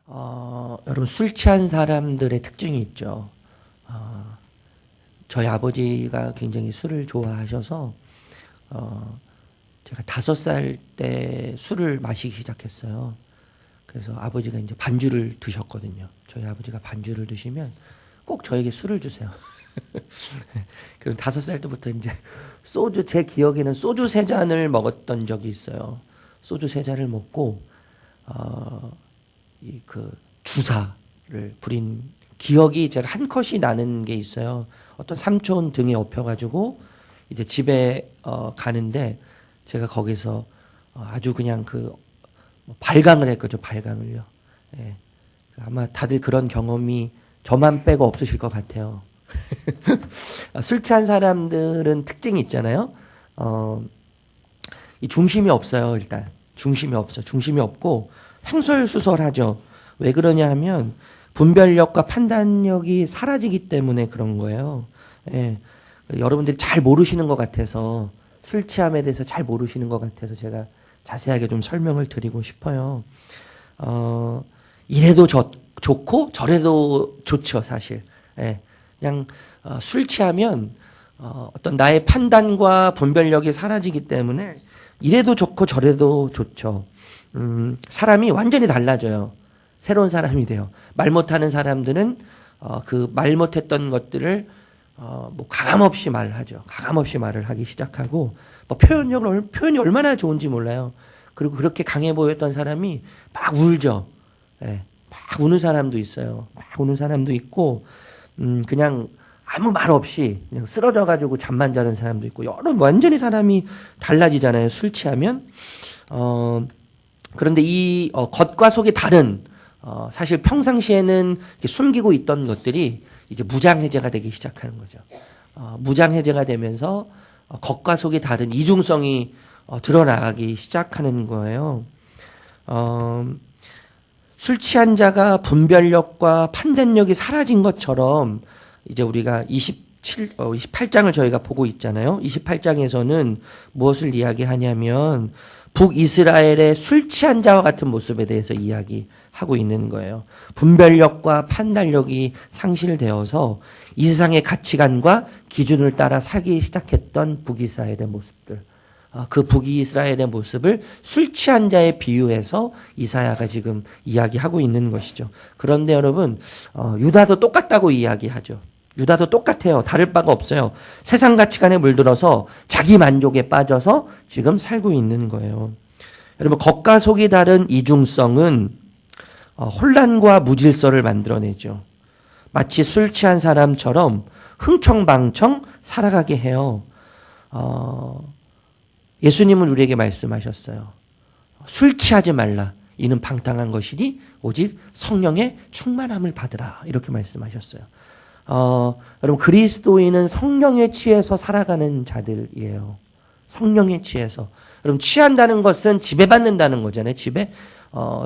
여러분 술 취한 사람들의 특징이 있죠. 저희 아버지가 굉장히 술을 좋아하셔서 제가 5살 때 술을 마시기 시작했어요. 그래서 아버지가 이제 반주를 드셨거든요. 저희 아버지가 반주를 드시면 꼭 저에게 술을 주세요. 그럼 5살 때부터 이제 소주, 제 기억에는 소주 3잔을 먹었던 적이 있어요. 소주 3잔을 먹고 그 주사를 부린 기억이 제가 한 컷이 나는 게 있어요. 어떤 삼촌 등에 업혀가지고 이제 집에 가는데 제가 거기서 아주 그냥 발광을 했거든요. 발광을요. 예. 아마 다들 그런 경험이 저만 빼고 없으실 것 같아요. 술 취한 사람들은 특징이 있잖아요. 이 중심이 없어요. 일단 중심이 없어. 중심이 없고 횡설수설하죠. 왜 그러냐 하면 분별력과 판단력이 사라지기 때문에 그런 거예요. 예. 여러분들이 잘 모르시는 것 같아서, 술 취함에 대해서 잘 모르시는 것 같아서 제가 자세하게 좀 설명을 드리고 싶어요. 이래도 좋고 저래도 좋죠, 사실. 예. 그냥 술 취하면 어떤 나의 판단과 분별력이 사라지기 때문에 이래도 좋고 저래도 좋죠. 사람이 완전히 달라져요. 새로운 사람이 돼요. 말 못하는 사람들은 그 말 못했던 것들을 뭐 가감없이 말을 하죠. 가감없이 말을 하기 시작하고, 뭐 표현이 얼마나 좋은지 몰라요. 그리고 그렇게 강해 보였던 사람이 막 울죠. 예, 막 우는 사람도 있어요. 막 우는 사람도 있고, 그냥 아무 말 없이 그냥 쓰러져 가지고 잠만 자는 사람도 있고, 완전히 사람이 달라지잖아요. 술 취하면. 그런데 이 겉과 속이 다른, 사실 평상시에는 숨기고 있던 것들이 이제 무장해제가 되기 시작하는 거죠. 무장해제가 되면서 겉과 속이 다른 이중성이 드러나기 시작하는 거예요. 술 취한 자가 분별력과 판단력이 사라진 것처럼, 이제 우리가 28장을 저희가 보고 있잖아요. 28장에서는 무엇을 이야기하냐면 북이스라엘의 술 취한 자와 같은 모습에 대해서 이야기하고 있는 거예요. 분별력과 판단력이 상실되어서 이 세상의 가치관과 기준을 따라 살기 시작했던 북이스라엘의 모습들. 그 북이스라엘의 모습을 술 취한 자에 비유해서 이사야가 지금 이야기하고 있는 것이죠. 그런데 여러분, 유다도 똑같다고 이야기하죠. 유다도 똑같아요. 다를 바가 없어요. 세상 가치관에 물들어서 자기 만족에 빠져서 지금 살고 있는 거예요. 여러분, 겉과 속이 다른 이중성은 혼란과 무질서를 만들어내죠. 마치 술 취한 사람처럼 흥청망청 살아가게 해요. 예수님은 우리에게 말씀하셨어요. 술 취하지 말라. 이는 방탕한 것이니 오직 성령의 충만함을 받으라. 이렇게 말씀하셨어요. 여러분, 그리스도인은 성령에 취해서 살아가는 자들이에요. 성령에 취해서. 여러분, 취한다는 것은 지배받는다는 거잖아요.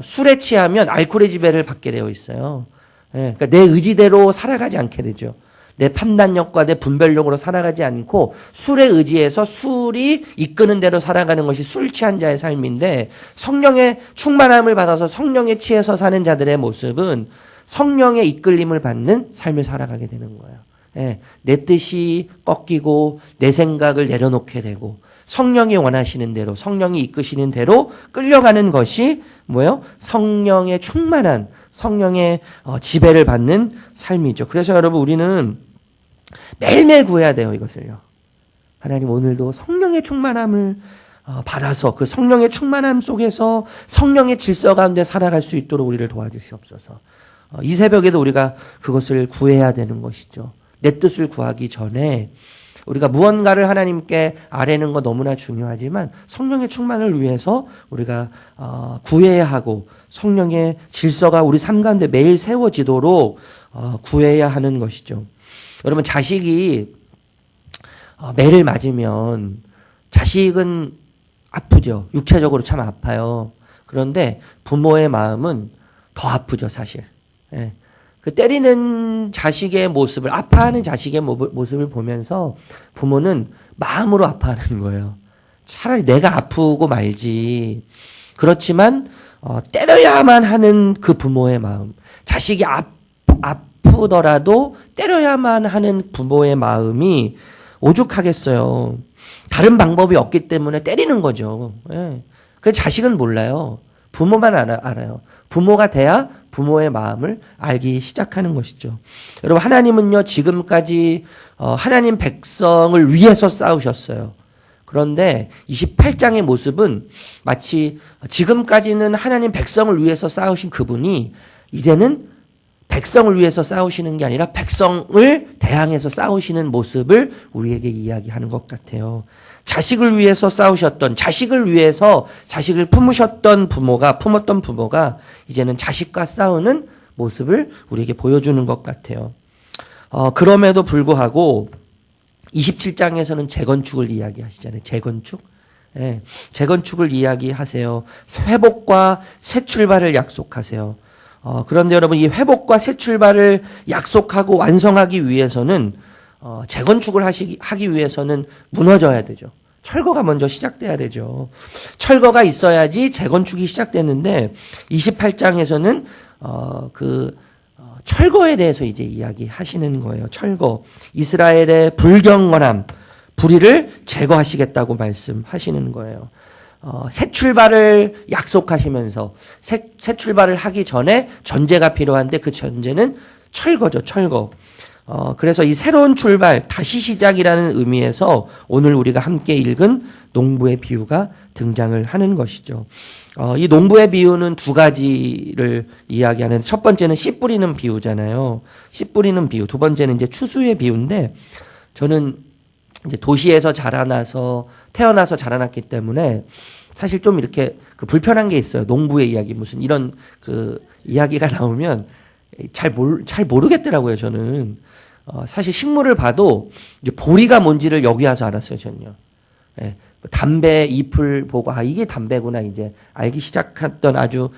술에 취하면 알코올의 지배를 받게 되어 있어요. 예, 그러니까 내 의지대로 살아가지 않게 되죠. 내 판단력과 내 분별력으로 살아가지 않고 술에 의지해서 술이 이끄는 대로 살아가는 것이 술 취한 자의 삶인데, 성령의 충만함을 받아서 성령에 취해서 사는 자들의 모습은 성령의 이끌림을 받는 삶을 살아가게 되는 거예요. 예, 내 뜻이 꺾이고 내 생각을 내려놓게 되고 성령이 원하시는 대로, 성령이 이끄시는 대로 끌려가는 것이 뭐예요? 성령의 충만한, 성령의 지배를 받는 삶이죠. 그래서 여러분, 우리는 매일매일 구해야 돼요, 이것을요. 하나님, 오늘도 성령의 충만함을 받아서 그 성령의 충만함 속에서 성령의 질서 가운데 살아갈 수 있도록 우리를 도와주시옵소서. 이 새벽에도 우리가 그것을 구해야 되는 것이죠. 내 뜻을 구하기 전에 우리가 무언가를 하나님께 아뢰는 거 너무나 중요하지만 성령의 충만을 위해서 우리가 구해야 하고, 성령의 질서가 우리 삶 가운데 매일 세워지도록 구해야 하는 것이죠. 여러분, 자식이 매를 맞으면 자식은 아프죠. 육체적으로 참 아파요. 그런데 부모의 마음은 더 아프죠, 사실. 예. 그 때리는 자식의 모습을, 아파하는 자식의 모습을 보면서 부모는 마음으로 아파하는 거예요. 차라리 내가 아프고 말지. 그렇지만 때려야만 하는 그 부모의 마음, 자식이 아프더라도 때려야만 하는 부모의 마음이 오죽하겠어요. 다른 방법이 없기 때문에 때리는 거죠. 예. 그 자식은 몰라요. 부모만 알아요. 부모가 돼야 부모의 마음을 알기 시작하는 것이죠. 여러분, 하나님은요, 지금까지 하나님 백성을 위해서 싸우셨어요. 그런데 28장의 모습은 마치 지금까지는 하나님 백성을 위해서 싸우신 그분이 이제는 백성을 위해서 싸우시는 게 아니라 백성을 대항해서 싸우시는 모습을 우리에게 이야기하는 것 같아요. 자식을 위해서 싸우셨던, 자식을 위해서 자식을 품었던 부모가 이제는 자식과 싸우는 모습을 우리에게 보여주는 것 같아요. 그럼에도 불구하고 27장에서는 재건축을 이야기하시잖아요. 재건축. 예, 재건축을 이야기하세요. 회복과 새 출발을 약속하세요. 그런데 여러분, 이 회복과 새 출발을 약속하고 완성하기 위해서는 재건축을 하기 위해서는 무너져야 되죠. 철거가 먼저 시작돼야 되죠. 철거가 있어야지 재건축이 시작되는데 28장에서는 철거에 대해서 이제 이야기하시는 거예요. 철거. 이스라엘의 불경건함, 불의를 제거하시겠다고 말씀하시는 거예요. 새 출발을 약속하시면서 새 출발을 하기 전에 전제가 필요한데 그 전제는 철거죠. 철거. 그래서 이 새로운 출발, 다시 시작이라는 의미에서 오늘 우리가 함께 읽은 농부의 비유가 등장을 하는 것이죠. 이 농부의 비유는 두 가지를 이야기하는, 첫 번째는 씨 뿌리는 비유잖아요. 씨 뿌리는 비유. 두 번째는 이제 추수의 비유인데, 저는 이제 도시에서 태어나서 자라났기 때문에 사실 좀 이렇게 불편한 게 있어요. 농부의 이야기, 무슨 이런 이야기가 나오면 잘 모르겠더라고요, 저는. 사실 식물을 봐도 이제 보리가 뭔지를 여기 와서 알았어요, 저는요. 예, 담배 잎을 보고, 이게 담배구나, 이제 알기 시작했던 아주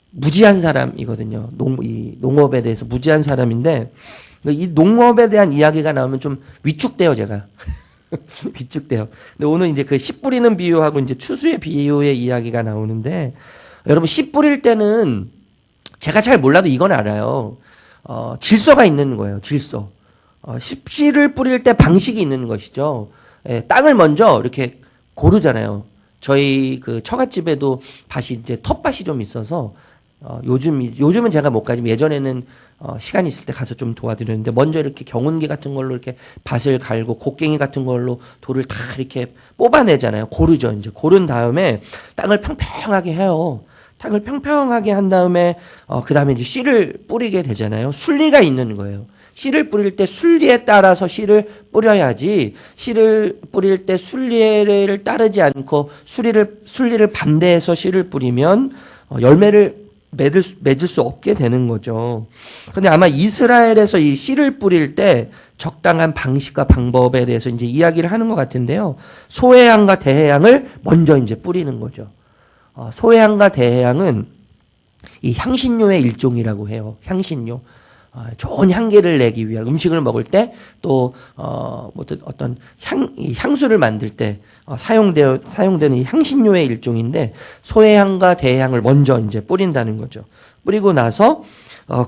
무지한 사람이거든요. 농업에 대해서 무지한 사람인데, 이 농업에 대한 이야기가 나오면 좀 위축돼요, 제가. 위축돼요. 근데 오늘 이제 씨 뿌리는 비유하고 이제 추수의 비유의 이야기가 나오는데, 여러분, 씨 뿌릴 때는 제가 잘 몰라도 이건 알아요. 질서가 있는 거예요. 질서. 씨를 뿌릴 때 방식이 있는 것이죠. 예, 땅을 먼저 이렇게 고르잖아요. 저희 처갓집에도 이제 텃밭이 좀 있어서, 요즘은 제가 못 가지만 예전에는 시간이 있을 때 가서 좀 도와드렸는데, 먼저 이렇게 경운기 같은 걸로 이렇게 밭을 갈고 곡괭이 같은 걸로 돌을 다 이렇게 뽑아내잖아요. 고르죠. 이제 고른 다음에 땅을 평평하게 해요. 땅을 평평하게 한 다음에 그 다음에 이제 씨를 뿌리게 되잖아요. 순리가 있는 거예요. 씨를 뿌릴 때 순리에 따라서 씨를 뿌려야지, 씨를 뿌릴 때 순리를 따르지 않고 순리를 반대해서 씨를 뿌리면 열매를 맺을 수 없게 되는 거죠. 근데 아마 이스라엘에서 이 씨를 뿌릴 때 적당한 방식과 방법에 대해서 이제 이야기를 하는 것 같은데요. 소해양과 대해양을 먼저 이제 뿌리는 거죠. 소해양과 대해양은 이 향신료의 일종이라고 해요. 향신료. 좋은 향기를 내기 위한, 음식을 먹을 때 또 어떤 향수를 만들 때 사용되는 이 향신료의 일종인데, 소해향과 대해향을 먼저 이제 뿌린다는 거죠. 뿌리고 나서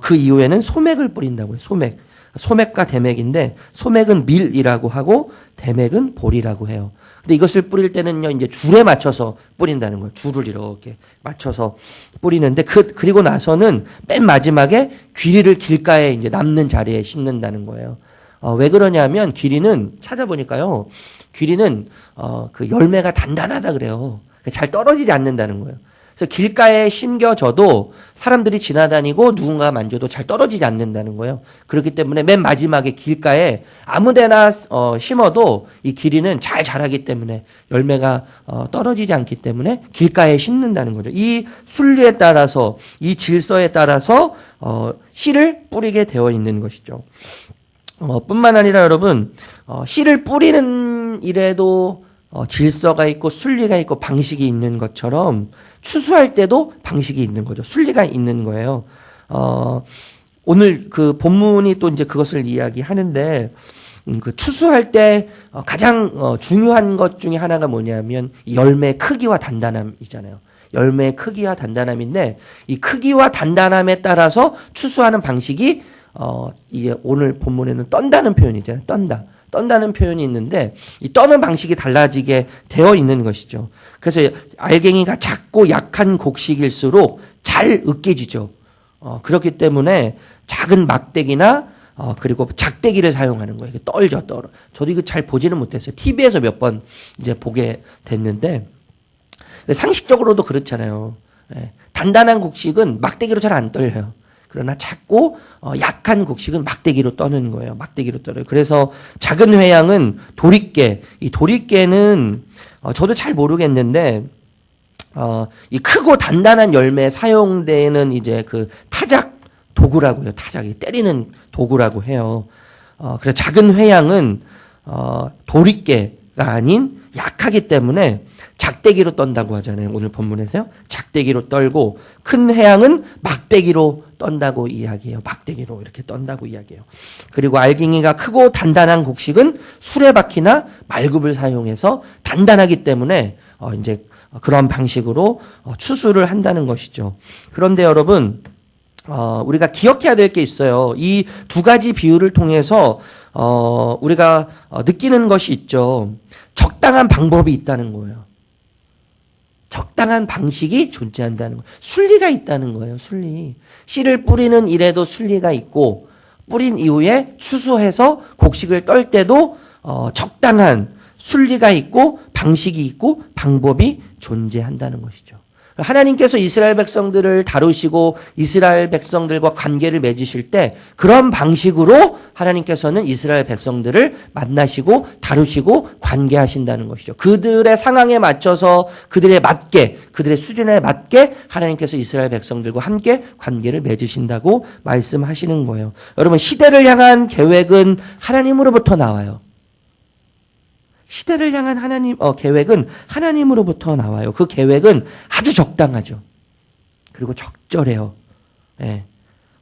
그 이후에는 소맥을 뿌린다고 해요. 소맥과 대맥인데, 소맥은 밀이라고 하고 대맥은 보리라고 해요. 근데 이것을 뿌릴 때는요, 이제 줄에 맞춰서 뿌린다는 거예요. 줄을 이렇게 맞춰서 뿌리는데, 그리고 나서는 맨 마지막에 귀리를 길가에 이제 남는 자리에 심는다는 거예요. 왜 그러냐면, 귀리는 찾아보니까요, 귀리는 열매가 단단하다 그래요. 잘 떨어지지 않는다는 거예요. 그래서 길가에 심겨져도 사람들이 지나다니고 누군가 만져도 잘 떨어지지 않는다는 거예요. 그렇기 때문에 맨 마지막에 길가에 아무데나 심어도 이 길이는 잘 자라기 때문에 열매가 떨어지지 않기 때문에 길가에 심는다는 거죠. 이 순리에 따라서, 이 질서에 따라서 씨를 뿌리게 되어 있는 것이죠. 뿐만 아니라 여러분, 씨를 뿌리는 일에도 질서가 있고 순리가 있고 방식이 있는 것처럼 추수할 때도 방식이 있는 거죠. 순리가 있는 거예요. 오늘 본문이 또 이제 그것을 이야기하는데, 추수할 때 가장 중요한 것 중에 하나가 뭐냐면 열매의 크기와 단단함이잖아요. 열매의 크기와 단단함인데 이 크기와 단단함에 따라서 추수하는 방식이 이게 오늘 본문에는 떤다는 표현이 있잖아요. 떤다는 표현이 있는데 이 떠는 방식이 달라지게 되어 있는 것이죠. 그래서 알갱이가 작고 약한 곡식일수록 잘 으깨지죠. 그렇기 때문에 작은 막대기나 그리고 작대기를 사용하는 거예요. 떨죠. 저도 이거 잘 보지는 못했어요. TV에서 몇 번 이제 보게 됐는데 상식적으로도 그렇잖아요. 예, 단단한 곡식은 막대기로 잘 안 떨려요. 그러나 작고 약한 곡식은 막대기로 떠는 거예요. 막대기로 떨어요. 그래서 작은 회양은 도리깨. 이 도리깨는 저도 잘 모르겠는데 이 크고 단단한 열매에 사용되는 이제 그 타작 도구라고 해요. 타작이 때리는 도구라고 해요. 그래서 작은 회양은 도리깨가 아닌 약하기 때문에 작대기로 떤다고 하잖아요. 오늘 본문에서요. 작대기로 떨고 큰 회양은 막대기로 떤다고 이야기해요. 막대기로 이렇게 떤다고 이야기해요. 그리고 알갱이가 크고 단단한 곡식은 수레바퀴나 말굽을 사용해서 단단하기 때문에 이제 그런 방식으로 추수를 한다는 것이죠. 그런데 여러분 우리가 기억해야 될 게 있어요. 이 두 가지 비유를 통해서 우리가 느끼는 것이 있죠. 적당한 방법이 있다는 거예요. 적당한 방식이 존재한다는 거예요. 순리가 있다는 거예요. 순리. 씨를 뿌리는 일에도 순리가 있고 뿌린 이후에 추수해서 곡식을 떨 때도 적당한 순리가 있고 방식이 있고 방법이 존재한다는 것이죠. 하나님께서 이스라엘 백성들을 다루시고 이스라엘 백성들과 관계를 맺으실 때 그런 방식으로 하나님께서는 이스라엘 백성들을 만나시고 다루시고 관계하신다는 것이죠. 그들의 상황에 맞춰서 그들의 수준에 맞게 하나님께서 이스라엘 백성들과 함께 관계를 맺으신다고 말씀하시는 거예요. 여러분, 시대를 향한 계획은 하나님으로부터 나와요. 시대를 향한 계획은 하나님으로부터 나와요. 그 계획은 아주 적당하죠. 그리고 적절해요. 예.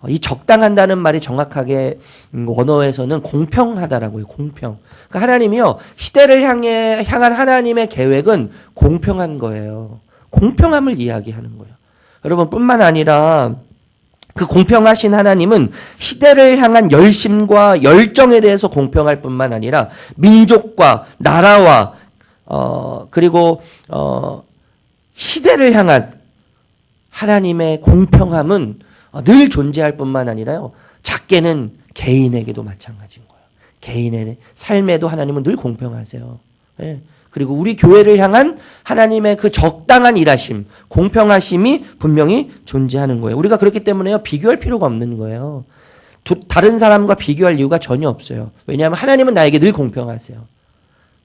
이 적당한다는 말이 정확하게 원어에서는 공평하다라고 해요. 공평. 그러니까 하나님이요. 시대를 향한 하나님의 계획은 공평한 거예요. 공평함을 이야기하는 거예요. 여러분, 뿐만 아니라 그 공평하신 하나님은 시대를 향한 열심과 열정에 대해서 공평할 뿐만 아니라 민족과 나라와 그리고 시대를 향한 하나님의 공평함은 늘 존재할 뿐만 아니라요. 작게는 개인에게도 마찬가지인 거예요. 개인의 삶에도 하나님은 늘 공평하세요. 네. 그리고 우리 교회를 향한 하나님의 그 적당한 일하심, 공평하심이 분명히 존재하는 거예요. 우리가 그렇기 때문에요. 비교할 필요가 없는 거예요. 다른 사람과 비교할 이유가 전혀 없어요. 왜냐하면 하나님은 나에게 늘 공평하세요.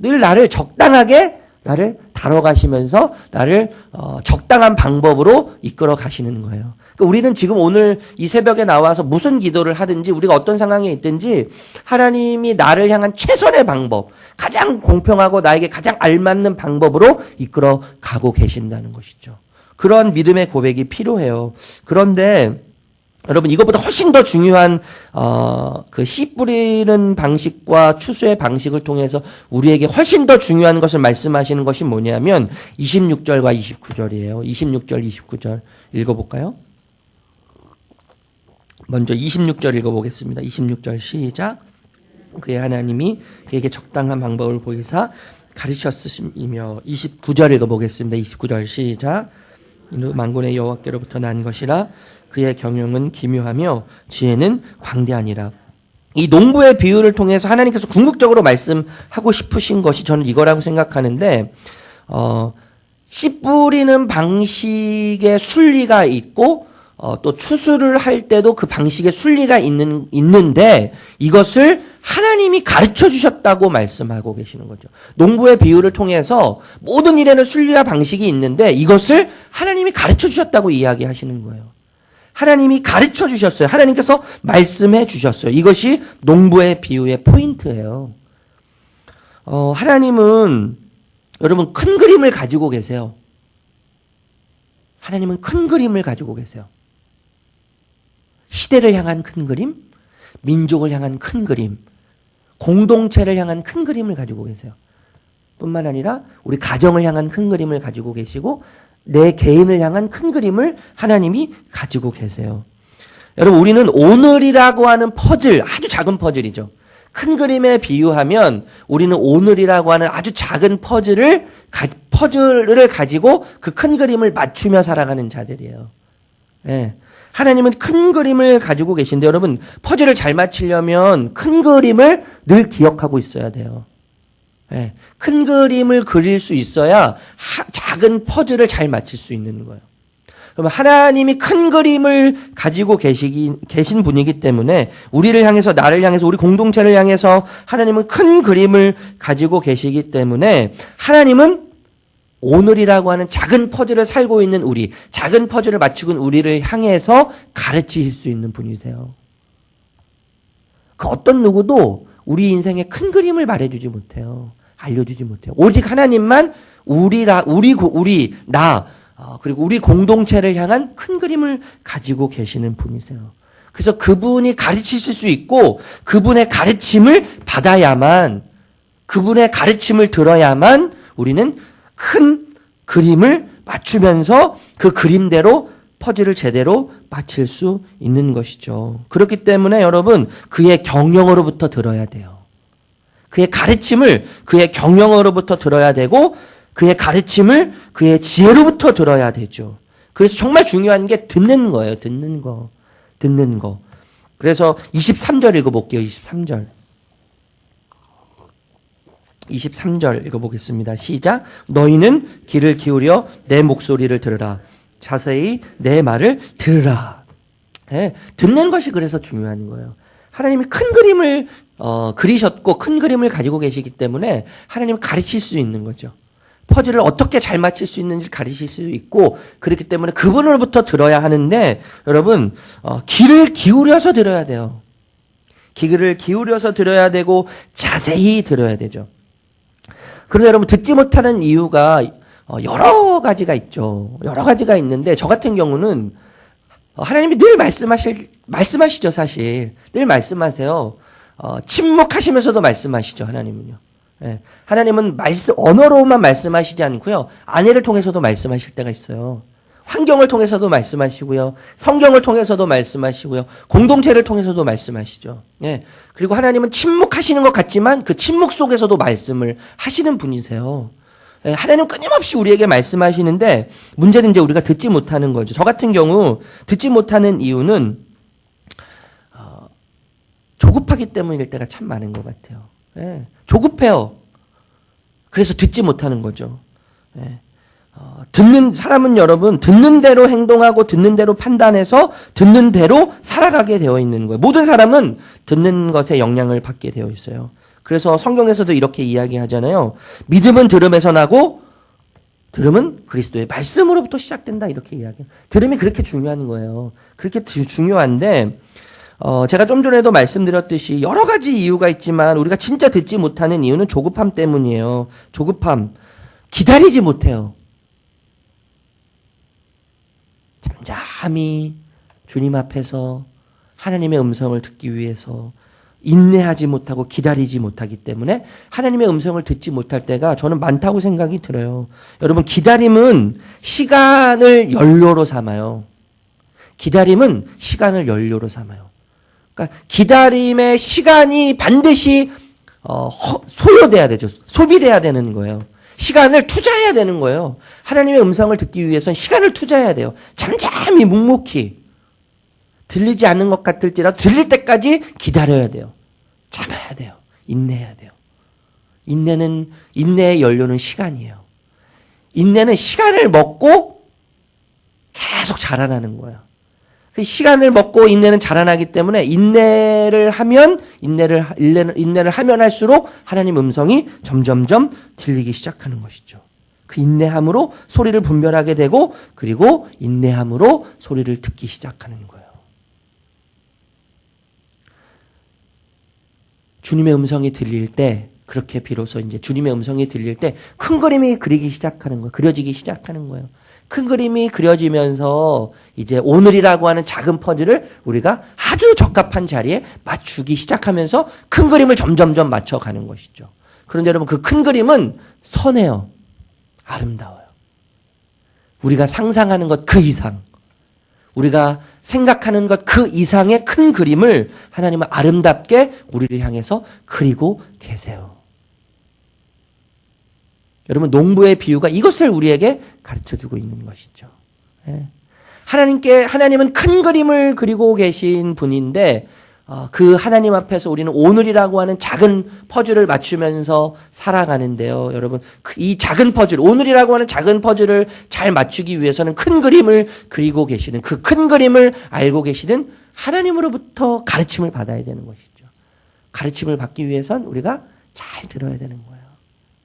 늘 나를 적당하게 나를 다뤄가시면서 나를 적당한 방법으로 이끌어 가시는 거예요. 그러니까 우리는 지금 오늘 이 새벽에 나와서 무슨 기도를 하든지 우리가 어떤 상황에 있든지 하나님이 나를 향한 최선의 방법, 가장 공평하고 나에게 가장 알맞는 방법으로 이끌어 가고 계신다는 것이죠. 그런 믿음의 고백이 필요해요. 그런데 여러분, 이것보다 훨씬 더 중요한 그 씨 뿌리는 방식과 추수의 방식을 통해서 우리에게 훨씬 더 중요한 것을 말씀하시는 것이 뭐냐면 26절과 29절이에요. 26절, 29절 읽어볼까요? 먼저 26절 읽어보겠습니다. 26절 시작. 그의 하나님이 그에게 적당한 방법을 보이사 가르쳤으며 29절 읽어보겠습니다. 29절 시작. 만군의 여호와께로부터 난 것이라 그의 경영은 기묘하며 지혜는 광대하니라. 이 농부의 비유를 통해서 하나님께서 궁극적으로 말씀하고 싶으신 것이 저는 이거라고 생각하는데 씨 뿌리는 방식의 순리가 있고 또 추수를 할 때도 그 방식의 순리가 있는데 이것을 하나님이 가르쳐 주셨다고 말씀하고 계시는 거죠. 농부의 비유를 통해서 모든 일에는 순리와 방식이 있는데 이것을 하나님이 가르쳐 주셨다고 이야기하시는 거예요. 하나님이 가르쳐 주셨어요. 하나님께서 말씀해 주셨어요. 이것이 농부의 비유의 포인트예요. 하나님은 여러분 큰 그림을 가지고 계세요. 하나님은 큰 그림을 가지고 계세요. 시대를 향한 큰 그림, 민족을 향한 큰 그림, 공동체를 향한 큰 그림을 가지고 계세요. 뿐만 아니라 우리 가정을 향한 큰 그림을 가지고 계시고 내 개인을 향한 큰 그림을 하나님이 가지고 계세요. 여러분, 우리는 오늘이라고 하는 퍼즐, 아주 작은 퍼즐이죠. 큰 그림에 비유하면 우리는 오늘이라고 하는 아주 작은 퍼즐을 가지고 그 큰 그림을 맞추며 살아가는 자들이에요. 예. 하나님은 큰 그림을 가지고 계신데 여러분, 퍼즐을 잘 맞추려면 큰 그림을 늘 기억하고 있어야 돼요. 예. 큰 그림을 그릴 수 있어야 작은 퍼즐을 잘 맞출 수 있는 거예요. 그러면 하나님이 큰 그림을 가지고 계신 분이기 때문에 우리를 향해서, 나를 향해서, 우리 공동체를 향해서 하나님은 큰 그림을 가지고 계시기 때문에 하나님은 오늘이라고 하는 작은 퍼즐을 살고 있는 우리, 작은 퍼즐을 맞추고 우리를 향해서 가르치실 수 있는 분이세요. 그 어떤 누구도 우리 인생의 큰 그림을 말해주지 못해요. 알려주지 못해요. 오직 하나님만 그리고 우리 공동체를 향한 큰 그림을 가지고 계시는 분이세요. 그래서 그분이 가르치실 수 있고 그분의 가르침을 받아야만, 그분의 가르침을 들어야만 우리는 큰 그림을 맞추면서 그 그림대로 퍼즐을 제대로 맞출 수 있는 것이죠. 그렇기 때문에 여러분, 그의 경영으로부터 들어야 돼요. 그의 가르침을 그의 경영으로부터 들어야 되고 그의 가르침을 그의 지혜로부터 들어야 되죠. 그래서 정말 중요한 게 듣는 거예요. 듣는 거. 그래서 23절 읽어볼게요. 23절 읽어보겠습니다. 시작. 너희는 귀를 기울여 내 목소리를 들으라. 자세히 내 말을 들으라. 네, 듣는 것이 그래서 중요한 거예요. 하나님이 큰 그림을 그리셨고 큰 그림을 가지고 계시기 때문에 하나님은 가르칠 수 있는 거죠. 퍼즐을 어떻게 잘 맞출 수 있는지 가르칠 수 있고, 그렇기 때문에 그분으로부터 들어야 하는데 여러분, 귀를 기울여서 들어야 돼요. 귀를 기울여서 들어야 되고 자세히 들어야 되죠. 그런데 여러분, 듣지 못하는 이유가 여러 가지가 있죠. 여러 가지가 있는데 저 같은 경우는 하나님이 늘 말씀하시죠. 사실 늘 말씀하세요. 침묵하시면서도 말씀하시죠. 하나님은요. 예, 하나님은 언어로만 말씀하시지 않고요, 아내를 통해서도 말씀하실 때가 있어요. 환경을 통해서도 말씀하시고요, 성경을 통해서도 말씀하시고요, 공동체를 통해서도 말씀하시죠. 예, 그리고 하나님은 침묵하시는 것 같지만 그 침묵 속에서도 말씀을 하시는 분이세요. 예, 하나님 끊임없이 우리에게 말씀하시는데 문제는 이제 우리가 듣지 못하는 거죠. 저 같은 경우 듣지 못하는 이유는 조급하기 때문일 때가 참 많은 것 같아요. 예, 조급해요. 그래서 듣지 못하는 거죠. 예, 듣는 사람은 여러분, 듣는 대로 행동하고 듣는 대로 판단해서 듣는 대로 살아가게 되어 있는 거예요. 모든 사람은 듣는 것에 영향을 받게 되어 있어요. 그래서 성경에서도 이렇게 이야기하잖아요. 믿음은 들음에서 나고 들음은 그리스도의 말씀으로부터 시작된다, 이렇게 이야기해요. 들음이 그렇게 중요한 거예요. 그렇게 중요한데 제가 좀 전에도 말씀드렸듯이 여러 가지 이유가 있지만 우리가 진짜 듣지 못하는 이유는 조급함 때문이에요. 조급함. 기다리지 못해요. 잠잠히 주님 앞에서 하나님의 음성을 듣기 위해서 인내하지 못하고 기다리지 못하기 때문에 하나님의 음성을 듣지 못할 때가 저는 많다고 생각이 들어요. 여러분, 기다림은 시간을 연료로 삼아요. 기다림은 시간을 연료로 삼아요. 그러니까 기다림의 시간이 반드시 소요돼야 되죠. 소비돼야 되는 거예요. 시간을 투자해야 되는 거예요. 하나님의 음성을 듣기 위해서는 시간을 투자해야 돼요. 잠잠히 묵묵히 들리지 않는 것 같을지라도 들릴 때까지 기다려야 돼요. 참아야 돼요. 인내해야 돼요. 인내의 연료는 시간이에요. 인내는 시간을 먹고 계속 자라나는 거예요. 그 시간을 먹고 인내는 자라나기 때문에 인내를 하면 할수록 하나님 음성이 점점점 들리기 시작하는 것이죠. 그 인내함으로 소리를 분별하게 되고, 그리고 인내함으로 소리를 듣기 시작하는 거예요. 주님의 음성이 들릴 때, 그렇게 비로소 이제 주님의 음성이 들릴 때 큰 그림이 그려지기 시작하는 거예요. 큰 그림이 그려지면서 이제 오늘이라고 하는 작은 퍼즐을 우리가 아주 적합한 자리에 맞추기 시작하면서 큰 그림을 점점점 맞춰가는 것이죠. 그런데 여러분, 그 큰 그림은 선해요. 아름다워요. 우리가 상상하는 것 그 이상, 우리가 생각하는 것 그 이상의 큰 그림을 하나님은 아름답게 우리를 향해서 그리고 계세요. 여러분, 농부의 비유가 이것을 우리에게 가르쳐주고 있는 것이죠. 하나님은 큰 그림을 그리고 계신 분인데 그 하나님 앞에서 우리는 오늘이라고 하는 작은 퍼즐을 맞추면서 살아가는데요. 여러분, 이 작은 퍼즐, 오늘이라고 하는 작은 퍼즐을 잘 맞추기 위해서는 큰 그림을 그리고 계시는, 그 큰 그림을 알고 계시는 하나님으로부터 가르침을 받아야 되는 것이죠. 가르침을 받기 위해선 우리가 잘 들어야 되는 거예요.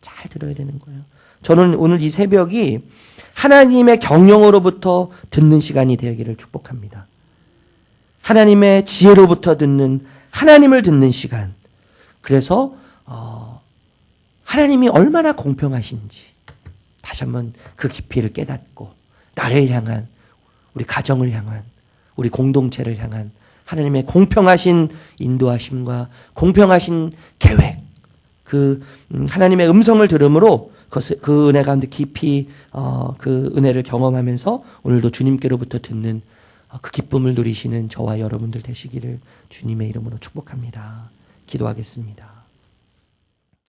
잘 들어야 되는 거예요. 저는 오늘 이 새벽이 하나님의 경영으로부터 듣는 시간이 되기를 축복합니다. 하나님의 지혜로부터 듣는, 하나님을 듣는 시간. 그래서 하나님이 얼마나 공평하신지 다시 한번 그 깊이를 깨닫고 나를 향한, 우리 가정을 향한, 우리 공동체를 향한 하나님의 공평하신 인도하심과 공평하신 계획, 그 하나님의 음성을 들음으로 그 은혜 가운데 깊이 그 은혜를 경험하면서 오늘도 주님께로부터 듣는 그 기쁨을 누리시는 저와 여러분들 되시기를 주님의 이름으로 축복합니다. 기도하겠습니다.